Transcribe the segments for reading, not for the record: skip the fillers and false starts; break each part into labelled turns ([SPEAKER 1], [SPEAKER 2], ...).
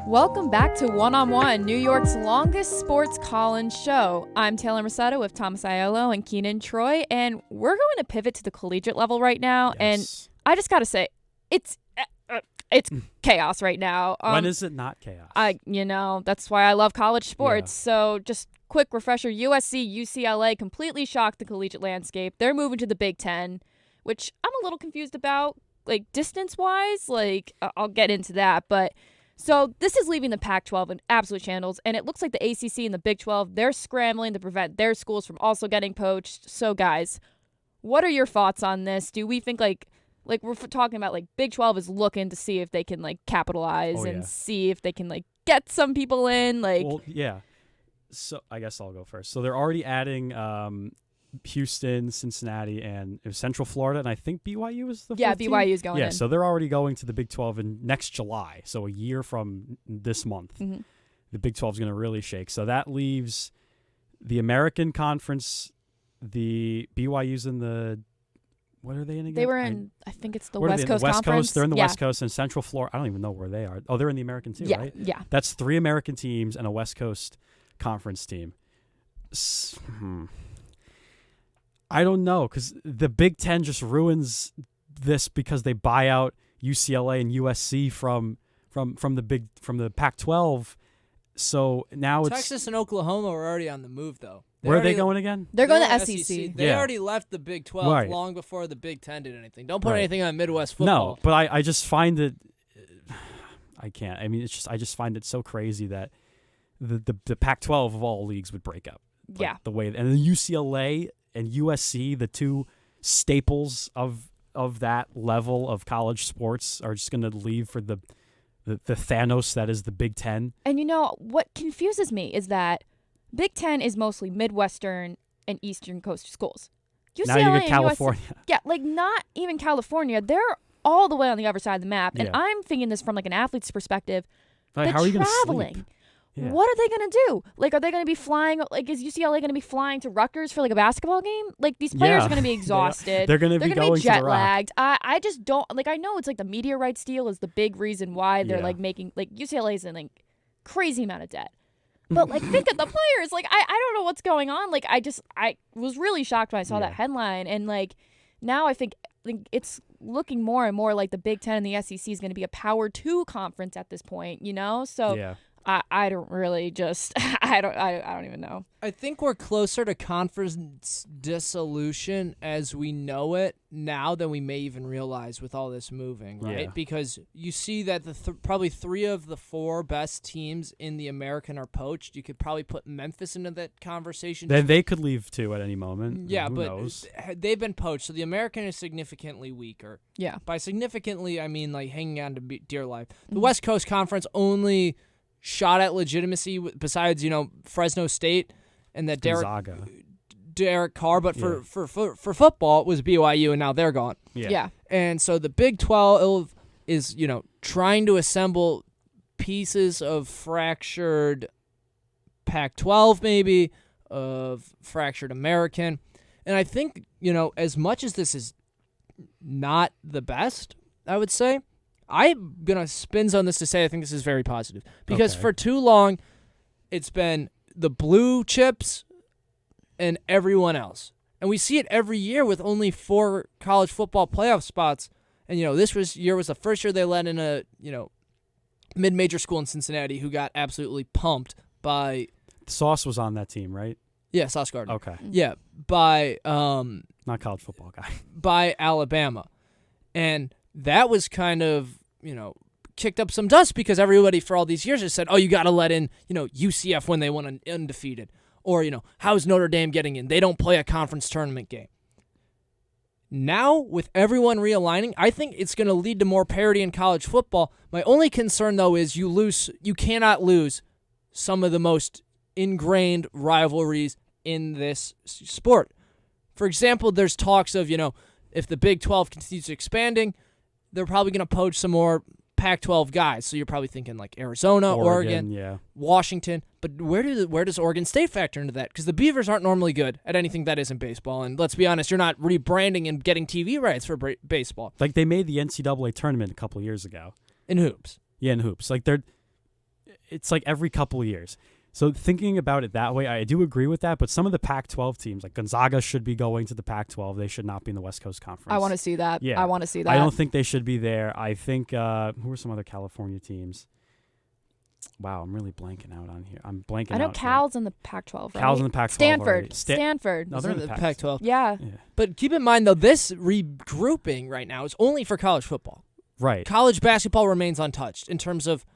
[SPEAKER 1] Welcome back to One on One, New York's longest sports call-in show. I'm Taylor Mascetta with Thomas Aiello and Kennan Troy, and we're going to pivot to the collegiate level right now.
[SPEAKER 2] Yes.
[SPEAKER 1] And I just got to say, it's chaos right now.
[SPEAKER 2] When is it not chaos?
[SPEAKER 1] That's why I love college sports. Yeah. So just quick refresher: USC, UCLA completely shocked the collegiate landscape. They're moving to the Big Ten, which I'm a little confused about, like distance-wise. I'll get into that, but. So this is leaving the Pac-12 in absolute shambles, and it looks like the ACC and the Big 12, they're scrambling to prevent their schools from also getting poached. So, guys, what are your thoughts on this? Do we think, like we're talking about, like, Big 12 is looking to see if they can, like, capitalize and see if they can, like, get some people in?
[SPEAKER 2] Well, yeah. So I guess I'll go first. So they're already adding Houston, Cincinnati, and Central Florida, and I think BYU is the fourth
[SPEAKER 1] BYU is going in.
[SPEAKER 2] Yeah, so they're already going to the Big 12 in next July, so a year from this month.
[SPEAKER 1] Mm-hmm.
[SPEAKER 2] The Big 12 is going to really shake. So that leaves the American Conference, the BYU's in the – what are they in again?
[SPEAKER 1] They were in – I think it's the West Coast Conference.
[SPEAKER 2] West Coast. They're in the West Coast, and Central Florida – I don't even know where they are. Oh, they're in the American too, right?
[SPEAKER 1] Yeah.
[SPEAKER 2] That's 3 American teams and a West Coast Conference team. I don't know, because the Big Ten just ruins this because they buy out UCLA and USC from the Pac-12. So now
[SPEAKER 3] Texas and Oklahoma are already on the move, though.
[SPEAKER 2] Where are they going again?
[SPEAKER 1] They're going to SEC.
[SPEAKER 3] They already left the Big 12 long before the Big 10 did anything. Don't put anything on Midwest football.
[SPEAKER 2] No, but I just find it. I can't. I mean, I just find it so crazy that the Pac-12 of all leagues would break up. The way, and the UCLA and USC, the two staples of that level of college sports, are just going to leave for the Thanos that is the Big Ten.
[SPEAKER 1] And what confuses me is that Big Ten is mostly Midwestern and Eastern Coast schools. UCLA
[SPEAKER 2] now you get
[SPEAKER 1] and
[SPEAKER 2] California.
[SPEAKER 1] USC, not even California. They're all the way on the other side of the map. And
[SPEAKER 2] Yeah.
[SPEAKER 1] I'm thinking this from an athlete's perspective.
[SPEAKER 2] Like,
[SPEAKER 1] the
[SPEAKER 2] how are you going to
[SPEAKER 1] traveling.
[SPEAKER 2] sleep? Yeah.
[SPEAKER 1] What are they going to do? Are they going to be flying? Is UCLA going to be flying to Rutgers for a basketball game? These players are going to be exhausted.
[SPEAKER 2] They're going to be going
[SPEAKER 1] jet
[SPEAKER 2] to the Rock.
[SPEAKER 1] lagged. I just don't I know it's the media rights deal is the big reason why they're making UCLA's in crazy amount of debt. But think of the players. I don't know what's going on. I was really shocked when I saw that headline, and now I think it's looking more and more like the Big Ten and the SEC is going to be a Power 2 conference at this point. So.
[SPEAKER 2] Yeah.
[SPEAKER 1] I don't really just I don't even know.
[SPEAKER 3] I think we're closer to conference dissolution as we know it now than we may even realize with all this moving, right?
[SPEAKER 2] Yeah.
[SPEAKER 3] Because you see that probably 3 of the 4 best teams in the American are poached. You could probably put Memphis into that conversation.
[SPEAKER 2] Then they could leave too at any moment.
[SPEAKER 3] Yeah,
[SPEAKER 2] Who
[SPEAKER 3] but
[SPEAKER 2] knows?
[SPEAKER 3] they've been poached, so the American is significantly weaker.
[SPEAKER 1] Yeah.
[SPEAKER 3] By significantly, I mean hanging on to dear life. The West Coast Conference only shot at legitimacy besides Fresno State and that Derek Carr, but for football it was BYU, and now they're gone.
[SPEAKER 1] Yeah.
[SPEAKER 3] And so the Big 12 is trying to assemble pieces of fractured Pac-12, maybe of fractured American, and I think as much as this is not the best, I would say, I'm going to spins on this to say I think this is very positive. Because for too long, it's been the blue chips and everyone else. And we see it every year with only 4 college football playoff spots. And, this year was the first year they let in a, mid-major school in Cincinnati who got absolutely pumped by...
[SPEAKER 2] Sauce was on that team, right?
[SPEAKER 3] Yeah, Sauce Gardner.
[SPEAKER 2] Okay.
[SPEAKER 3] Yeah, by...
[SPEAKER 2] Not college football guy.
[SPEAKER 3] By Alabama. And that was kind of, kicked up some dust because everybody for all these years has said, oh, you got to let in, UCF when they went undefeated. Or, how's Notre Dame getting in? They don't play a conference tournament game. Now, with everyone realigning, I think it's going to lead to more parity in college football. My only concern, though, is you cannot lose some of the most ingrained rivalries in this sport. For example, there's talks of, if the Big 12 continues expanding, they're probably going to poach some more Pac-12 guys. So you're probably thinking Arizona, Oregon, Washington. But where does Oregon State factor into that? Because the Beavers aren't normally good at anything that isn't baseball. And let's be honest, you're not rebranding and getting TV rights for baseball.
[SPEAKER 2] They made the NCAA tournament a couple of years ago.
[SPEAKER 3] In hoops.
[SPEAKER 2] Yeah, in hoops. it's like every couple of years. So thinking about it that way, I do agree with that. But some of the Pac-12 teams, like Gonzaga, should be going to the Pac-12. They should not be in the West Coast Conference.
[SPEAKER 1] I want to see that.
[SPEAKER 2] Yeah.
[SPEAKER 1] I want to see that.
[SPEAKER 2] I don't think they should be there. I think who are some other California teams? Wow, I'm really blanking out on here. I'm blanking out.
[SPEAKER 1] I know Cal's in the Pac-12, right?
[SPEAKER 2] Cal's in the Pac-12
[SPEAKER 1] Stanford.
[SPEAKER 2] already.
[SPEAKER 1] Stanford.
[SPEAKER 2] No, they're in the
[SPEAKER 3] Pac-12.
[SPEAKER 1] Yeah.
[SPEAKER 3] But keep in mind, though, this regrouping right now is only for college football.
[SPEAKER 2] Right.
[SPEAKER 3] College basketball remains untouched in terms of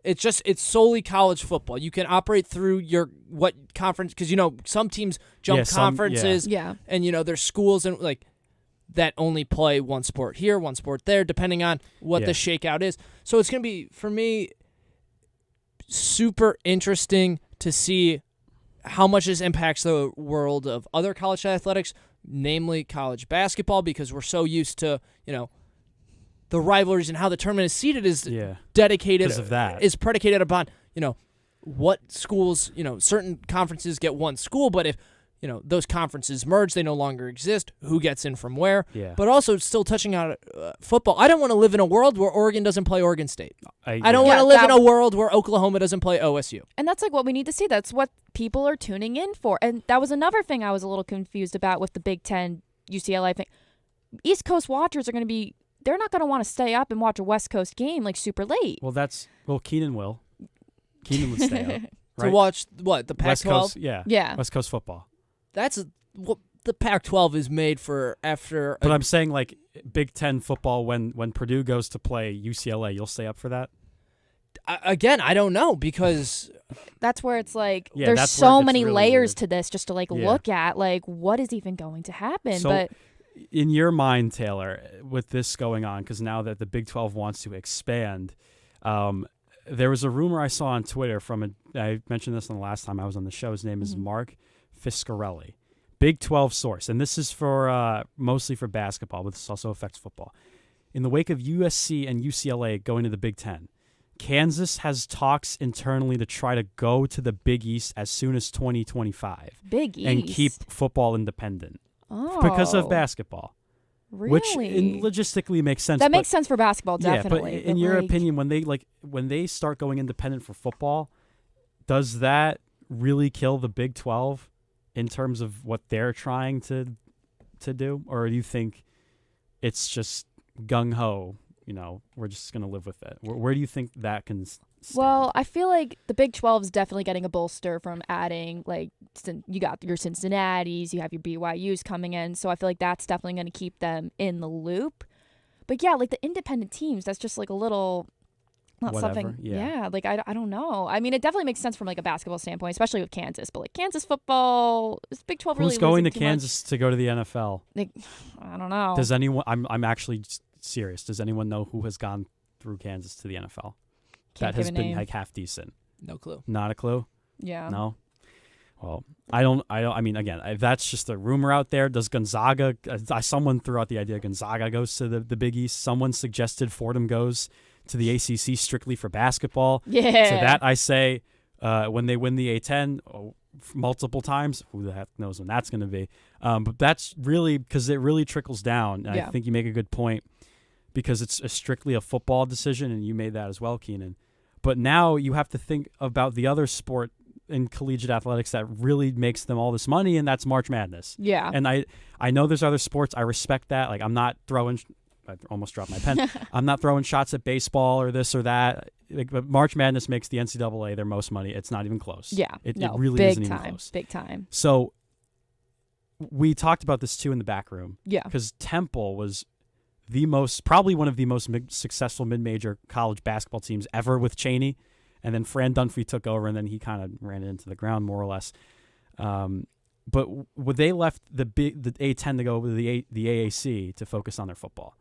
[SPEAKER 3] it's solely college football. You can operate through what conference, because some teams jump conferences, and there's schools and like that only play one sport here, one sport there, depending on what the shakeout is. So it's going to be, for me, super interesting to see how much this impacts the world of other college athletics, namely college basketball, because we're so used to the rivalries and how the tournament is seeded is dedicated
[SPEAKER 2] because of that.
[SPEAKER 3] Is predicated upon what schools, certain conferences get one school, but if those conferences merge, they no longer exist, who gets in from where. But also still touching on football. I don't want to live in a world where Oregon doesn't play Oregon State. I don't want to live in a world where Oklahoma doesn't play OSU.
[SPEAKER 1] And that's like what we need to see. That's what people are tuning in for. And that was another thing I was a little confused about with the Big Ten UCLA thing. East Coast watchers are going to be, they're not going to want to stay up and watch a West Coast game like super late.
[SPEAKER 2] Well, Keenan will. Keenan would stay up. Right?
[SPEAKER 3] To watch what, the Pac-12?
[SPEAKER 2] West Coast, yeah. West Coast football.
[SPEAKER 3] That's what the Pac-12 is made for after.
[SPEAKER 2] But I'm saying like Big Ten football, when Purdue goes to play UCLA, you'll stay up for that?
[SPEAKER 3] Again, I don't know, because
[SPEAKER 1] that's where it's like there's so many really layers weird to this just to look at like what is even going to happen.
[SPEAKER 2] So,
[SPEAKER 1] but
[SPEAKER 2] in your mind, Taylor, with this going on, because now that the Big 12 wants to expand, there was a rumor I saw on Twitter I mentioned this on the last time I was on the show. His name is Mark Fiscarelli, Big 12 source, and this is for mostly for basketball, but this also affects football. In the wake of USC and UCLA going to the Big Ten, Kansas has talks internally to try to go to the Big East as soon as 2025.
[SPEAKER 1] Big East?
[SPEAKER 2] And keep football independent. Because of basketball.
[SPEAKER 1] Really?
[SPEAKER 2] Which logistically makes sense.
[SPEAKER 1] That makes sense for basketball, definitely.
[SPEAKER 2] Yeah, but in your opinion, when they start going independent for football, does that really kill the Big 12 in terms of what they're trying to do? Or do you think it's just gung-ho, we're just going to live with it? Where do you think that can stand?
[SPEAKER 1] Well, I feel like the Big 12 is definitely getting a bolster from adding, you got your Cincinnati's, you have your BYU's coming in, so I feel like that's definitely going to keep them in the loop. But yeah, the independent teams, that's just a little, not
[SPEAKER 2] whatever,
[SPEAKER 1] something, I don't know. I mean, it definitely makes sense from a basketball standpoint, especially with Kansas, but Kansas football, is Big 12 really
[SPEAKER 2] Who's going to
[SPEAKER 1] too
[SPEAKER 2] Kansas
[SPEAKER 1] much?
[SPEAKER 2] To go to the NFL?
[SPEAKER 1] I don't know.
[SPEAKER 2] Does anyone, I'm actually serious, does anyone know who has gone through Kansas to the NFL?
[SPEAKER 1] Can't
[SPEAKER 2] that has been
[SPEAKER 1] name.
[SPEAKER 2] half decent.
[SPEAKER 3] No clue.
[SPEAKER 2] Not a clue?
[SPEAKER 1] Yeah.
[SPEAKER 2] No? Well, I mean, again, that's just a rumor out there. Does Gonzaga, someone threw out the idea Gonzaga goes to the Big East. Someone suggested Fordham goes to the ACC strictly for basketball.
[SPEAKER 1] Yeah.
[SPEAKER 2] So that I say, when they win the A10 multiple times, who the heck knows when that's going to be. But that's really, because it really trickles down. And I think you make a good point, because it's strictly a football decision, and you made that as well, Keenan. But now you have to think about the other sport in collegiate athletics that really makes them all this money, and that's March Madness.
[SPEAKER 1] Yeah.
[SPEAKER 2] And I know there's other sports. I respect that. I'm not throwing – I almost dropped my pen. I'm not throwing shots at baseball or this or that. But March Madness makes the NCAA their most money. It's not even close.
[SPEAKER 1] Yeah.
[SPEAKER 2] It really
[SPEAKER 1] big
[SPEAKER 2] isn't
[SPEAKER 1] time,
[SPEAKER 2] even close.
[SPEAKER 1] Big time.
[SPEAKER 2] So we talked about this too in the back room.
[SPEAKER 1] Yeah.
[SPEAKER 2] Because Temple was – probably one of the most successful mid-major college basketball teams ever with Chaney, and then Fran Dunphy took over, and then he kind of ran it into the ground more or less. But when they left the A10 to go with the AAC to focus on their football,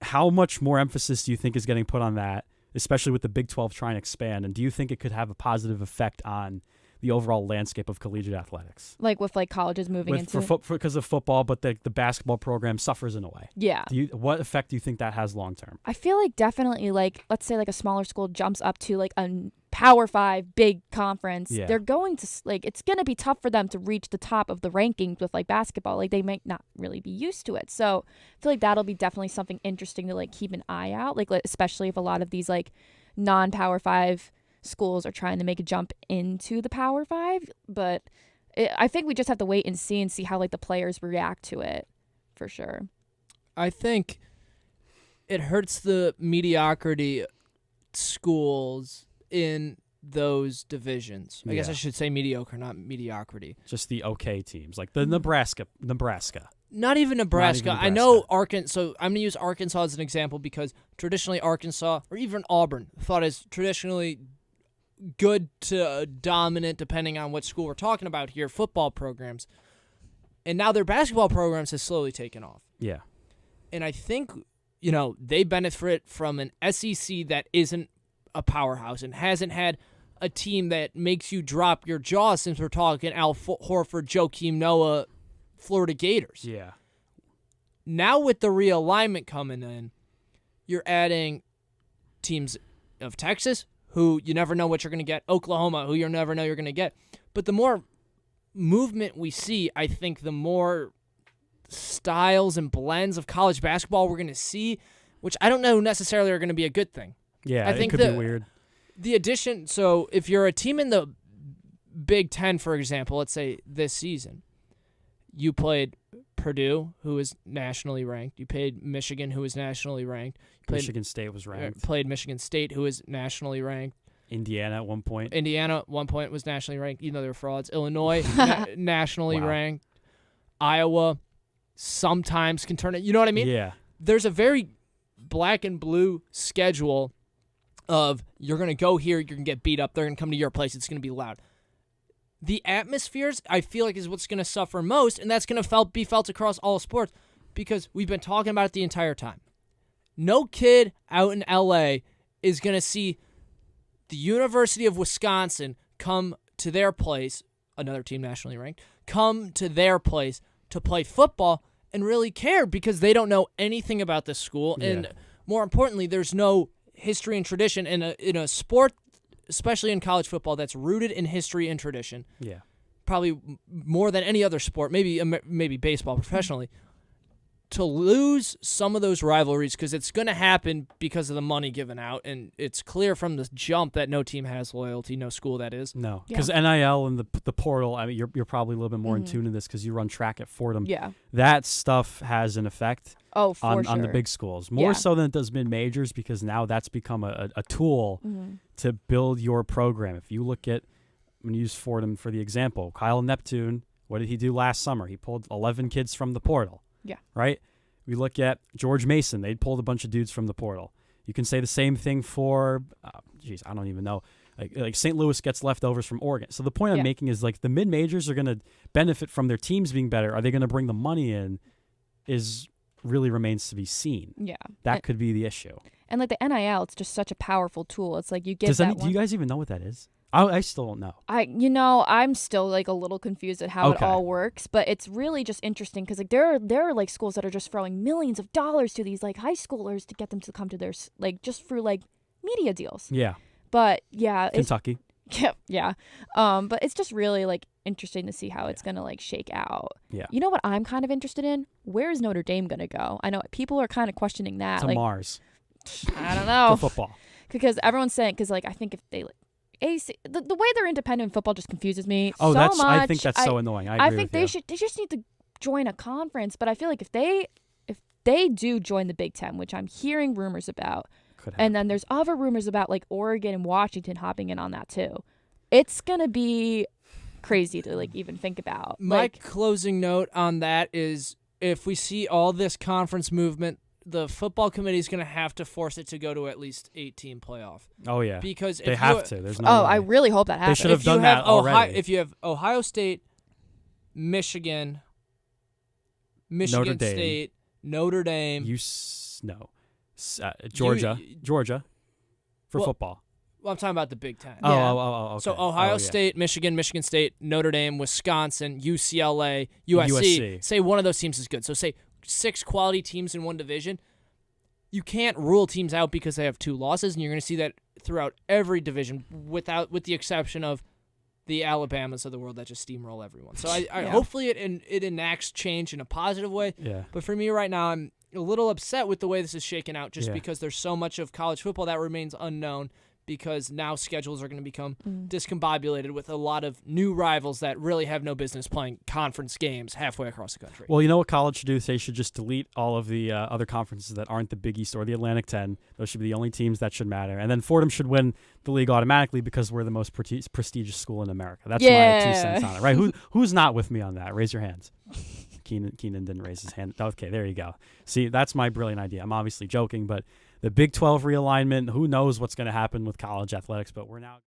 [SPEAKER 2] how much more emphasis do you think is getting put on that, especially with the Big 12 trying to expand? And do you think it could have a positive effect on the overall landscape of collegiate athletics?
[SPEAKER 1] With colleges moving into...
[SPEAKER 2] Because of football, but the basketball program suffers in a way.
[SPEAKER 1] Yeah.
[SPEAKER 2] What effect do you think that has long term?
[SPEAKER 1] I feel definitely, let's say a smaller school jumps up to a Power 5 big conference.
[SPEAKER 2] Yeah.
[SPEAKER 1] They're going to, it's going to be tough for them to reach the top of the rankings with basketball. They might not really be used to it. So I feel that'll be definitely something interesting to keep an eye out, especially if a lot of these non-Power 5 schools are trying to make a jump into the Power 5, but I think we just have to wait and see how like the players react to it, for sure.
[SPEAKER 3] I think it hurts the mediocrity schools in those divisions. I guess I should say mediocre, not mediocrity.
[SPEAKER 2] Just the okay teams, like the Nebraska.
[SPEAKER 3] Not even Nebraska. I know Arkansas. So I'm going to use Arkansas as an example because traditionally Arkansas, or even Auburn, thought as traditionally good to dominant, depending on what school we're talking about here, football programs. And now their basketball programs has slowly taken off.
[SPEAKER 2] Yeah.
[SPEAKER 3] And I think, they benefit from an SEC that isn't a powerhouse and hasn't had a team that makes you drop your jaw since we're talking Al Horford, Joakim Noah, Florida Gators.
[SPEAKER 2] Yeah.
[SPEAKER 3] Now with the realignment coming in, you're adding teams of Texas, who you never know what you're going to get, Oklahoma, who you never know you're going to get. But the more movement we see, I think the more styles and blends of college basketball we're going to see, which I don't know necessarily are going to be a good thing.
[SPEAKER 2] Yeah,
[SPEAKER 3] I think
[SPEAKER 2] it could be weird.
[SPEAKER 3] The addition, so if you're a team in the Big Ten, for example, let's say this season, you played Purdue, who is nationally ranked. You played Michigan, who is nationally ranked.
[SPEAKER 2] Michigan State was ranked.
[SPEAKER 3] Played Michigan State, who is nationally ranked.
[SPEAKER 2] Indiana at one point.
[SPEAKER 3] Indiana at one point was nationally ranked, even though they were frauds. Illinois, nationally ranked. Iowa sometimes can turn it. You know what I mean?
[SPEAKER 2] Yeah.
[SPEAKER 3] There's a very black and blue schedule of you're going to go here, you're going to get beat up, they're going to come to your place, it's going to be loud. The atmospheres, I feel like, is what's going to suffer most, and that's going to be felt across all sports because we've been talking about it the entire time. No kid out in L.A. is going to see the University of Wisconsin come to their place, another team nationally ranked, come to their place to play football and really care because they don't know anything about this school. Yeah. And more importantly, there's no history and tradition in a sport, especially in college football, that's rooted in history and tradition.
[SPEAKER 2] Yeah,
[SPEAKER 3] probably more than any other sport, maybe baseball professionally. To lose some of those rivalries, because it's going to happen because of the money given out, and it's clear from the jump that no team has loyalty, no school that is.
[SPEAKER 2] No, because NIL and the portal, I mean, you're probably a little bit more in tune to this because you run track at Fordham.
[SPEAKER 1] Yeah.
[SPEAKER 2] That stuff has an effect on the big schools, more so than it does mid-majors, because now that's become a tool to build your program. If you look at, I'm going to use Fordham for the example, Kyle Neptune, what did he do last summer? He pulled 11 kids from the portal.
[SPEAKER 1] Yeah.
[SPEAKER 2] Right? We look at George Mason. They'd pulled a bunch of dudes from the portal. You can say the same thing for, I don't even know. Like St. Louis gets leftovers from Oregon. So the point I'm making is, like, the mid-majors are going to benefit from their teams being better. Are they going to bring the money in really remains to be seen. Yeah. That could be the issue.
[SPEAKER 1] And, like, the NIL, it's just such a powerful tool. It's like you get
[SPEAKER 2] do you guys even know what that is? I still don't know.
[SPEAKER 1] I'm still like a little confused at how it all works, but it's really just interesting because like there are like schools that are just throwing millions of dollars to these like high schoolers to get them to come to their like just for like media deals.
[SPEAKER 2] Yeah.
[SPEAKER 1] But yeah,
[SPEAKER 2] Kentucky.
[SPEAKER 1] Yeah. But it's just really like interesting to see how it's gonna like shake out.
[SPEAKER 2] Yeah.
[SPEAKER 1] You know what I'm kind of interested in? Where is Notre Dame gonna go? I know people are kind of questioning that.
[SPEAKER 2] To Mars.
[SPEAKER 1] I don't know.
[SPEAKER 2] For football.
[SPEAKER 1] Because everyone's saying I think if they the way they're independent in football just confuses me
[SPEAKER 2] so much.
[SPEAKER 1] I
[SPEAKER 2] think that's so annoying. I agree
[SPEAKER 1] think
[SPEAKER 2] with
[SPEAKER 1] they just need to join a conference. But I feel like if they do join the Big Ten, which I'm hearing rumors about, and then there's other rumors about like Oregon and Washington hopping in on that too, it's gonna be crazy to like even think about.
[SPEAKER 3] My closing note on that is if we see all this conference movement, the football committee is going to have to force it to go to at least 8-team playoff.
[SPEAKER 2] Oh, yeah.
[SPEAKER 3] Because
[SPEAKER 2] they have to. There's no way.
[SPEAKER 1] I really hope that happens.
[SPEAKER 2] They should have done that already.
[SPEAKER 3] If you have Ohio State, Michigan State, Notre Dame.
[SPEAKER 2] Georgia for football.
[SPEAKER 3] Well, I'm talking about the Big Ten.
[SPEAKER 2] Okay.
[SPEAKER 3] So Ohio State, Michigan State, Notre Dame, Wisconsin, UCLA, USC. Say one of those teams is good. So say 6 quality teams in one division. You can't rule teams out because they have 2 losses, and you're going to see that throughout every division, with the exception of the Alabamas of the world that just steamroll everyone. So hopefully it enacts change in a positive way.
[SPEAKER 2] Yeah.
[SPEAKER 3] But for me right now, I'm a little upset with the way this is shaken out, just because there's so much of college football that remains unknown because now schedules are going to become discombobulated with a lot of new rivals that really have no business playing conference games halfway across the country.
[SPEAKER 2] Well, you know what college should do? They should just delete all of the other conferences that aren't the Big East or the Atlantic 10. Those should be the only teams that should matter. And then Fordham should win the league automatically because we're the most prestigious school in America. That's my 2 cents on it, right? Who's not with me on that? Raise your hands. Kennan didn't raise his hand. Okay, there you go. See, that's my brilliant idea. I'm obviously joking, but the Big 12 realignment, who knows what's going to happen with college athletics, but we're now